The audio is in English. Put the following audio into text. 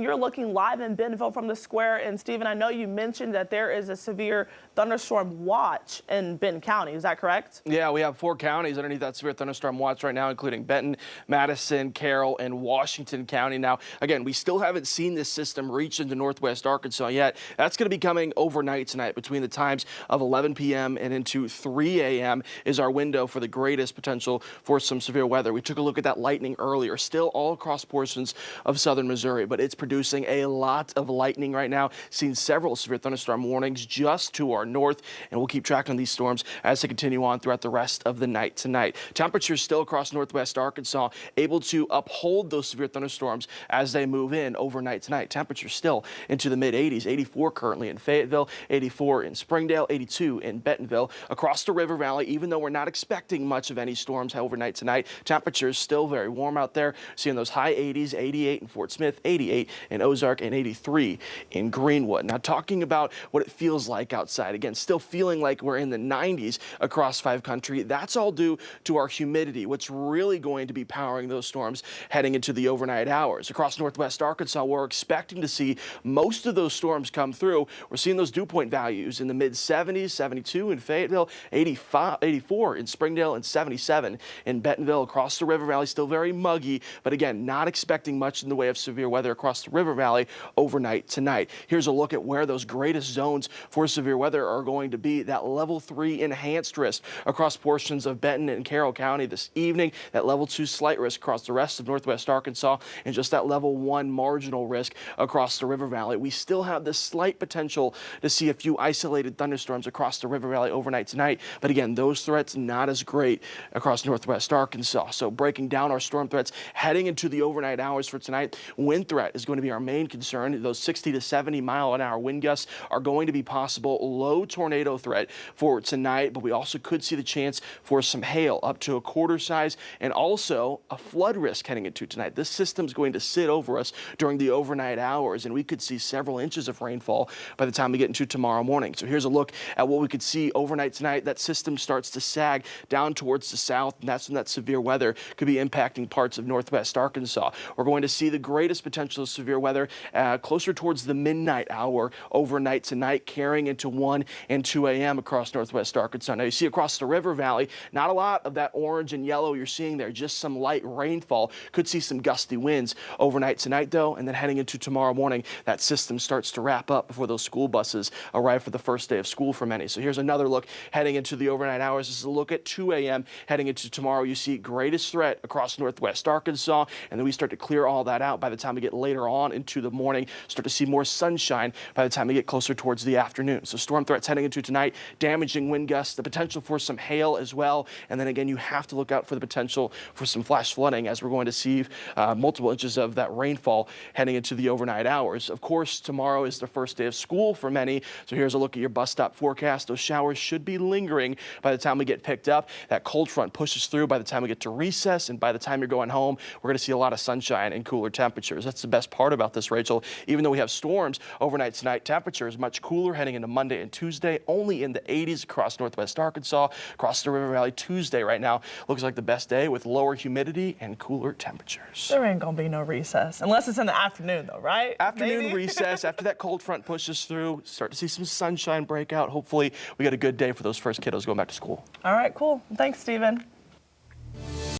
You're looking live in Bentonville from the square. And Stephen, I know you mentioned that there is a severe thunderstorm watch in Benton County. Is that correct? Yeah, we have 4 counties underneath that severe thunderstorm watch right now, including Benton, Madison, Carroll, and Washington County. Now, again, we still haven't seen this system reach into northwest Arkansas yet. That's going to be coming overnight tonight between the times of 11 p.m. and into 3 a.m. is our window for the greatest potential for some severe weather. We took a look at that lightning earlier, still all across portions of southern Missouri, but it's producing a lot of lightning right now. Seen several severe thunderstorm warnings just to our north, and we'll keep tracking these storms as they continue on throughout the rest of the night tonight. Temperatures still across northwest Arkansas able to uphold those severe thunderstorms as they move in overnight tonight. Temperatures still into the mid 80s, 84 currently in Fayetteville, 84 in Springdale, 82 in Bentonville. Across the River Valley, even though we're not expecting much of any storms overnight tonight, temperatures still very warm out there. Seeing those high 80s, 88 in Fort Smith, 88 in Ozark, and 83 in Greenwood. Now, talking about what it feels like outside, again, still feeling like we're in the 90s across 5 country. That's all due to our humidity, what's really going to be powering those storms heading into the overnight hours. Across northwest Arkansas, we're expecting to see most of those storms come through. We're seeing those dew point values in the mid 70s, 72 in Fayetteville, 84 in Springdale, and 77 in Bentonville. Across the River Valley, still very muggy, but again, not expecting much in the way of severe weather across the River Valley overnight tonight. Here's a look at where those greatest zones for severe weather are going to be. That level 3 enhanced risk across portions of Benton and Carroll County this evening. That level 2 slight risk across the rest of northwest Arkansas, and just that level 1 marginal risk across the River Valley. We still have this slight potential to see a few isolated thunderstorms across the River Valley overnight tonight. But again, those threats not as great across northwest Arkansas. So breaking down our storm threats heading into the overnight hours for tonight, wind threat is going to be our main concern. Those 60 to 70 mile an hour wind gusts are going to be possible. Low tornado threat for tonight, but we also could see the chance for some hail up to a quarter size, and also a flood risk heading into tonight. This system's going to sit over us during the overnight hours, and we could see several inches of rainfall by the time we get into tomorrow morning. So here's a look at what we could see overnight tonight. That system starts to sag down towards the south, and that's when that severe weather could be impacting parts of northwest Arkansas. We're going to see the greatest potential of severe weather closer towards the midnight hour overnight tonight, carrying into 1 and 2 a.m. across northwest Arkansas. Now you see across the River Valley, not a lot of that orange and yellow you're seeing there, just some light rainfall. Could see some gusty winds overnight tonight though, and then heading into tomorrow morning, that system starts to wrap up before those school buses arrive for the first day of school for many. So here's another look heading into the overnight hours. This is a look at 2 a.m. heading into tomorrow. You see greatest threat across northwest Arkansas, and then we start to clear all that out by the time we get later on into the morning. Start to see more sunshine by the time we get closer towards the afternoon. So storm threats heading into tonight, damaging wind gusts, the potential for some hail as well. And then again, you have to look out for the potential for some flash flooding as we're going to see multiple inches of that rainfall heading into the overnight hours. Of course, tomorrow is the first day of school for many. So here's a look at your bus stop forecast. Those showers should be lingering by the time we get picked up. That cold front pushes through by the time we get to recess, and by the time you're going home, we're going to see a lot of sunshine and cooler temperatures. That's the best part about this, Rachel. Even though we have storms overnight tonight, temperature is much cooler heading into Monday and Tuesday, only in the 80s across northwest Arkansas. Across the River Valley, Tuesday right now looks like the best day with lower humidity and cooler temperatures. There ain't gonna be no recess unless it's in the afternoon though, right? Afternoon Maybe? recess, after that cold front pushes through, start to see some sunshine break out. Hopefully we got a good day for those first kiddos going back to school. All right, cool. Thanks, Stephen.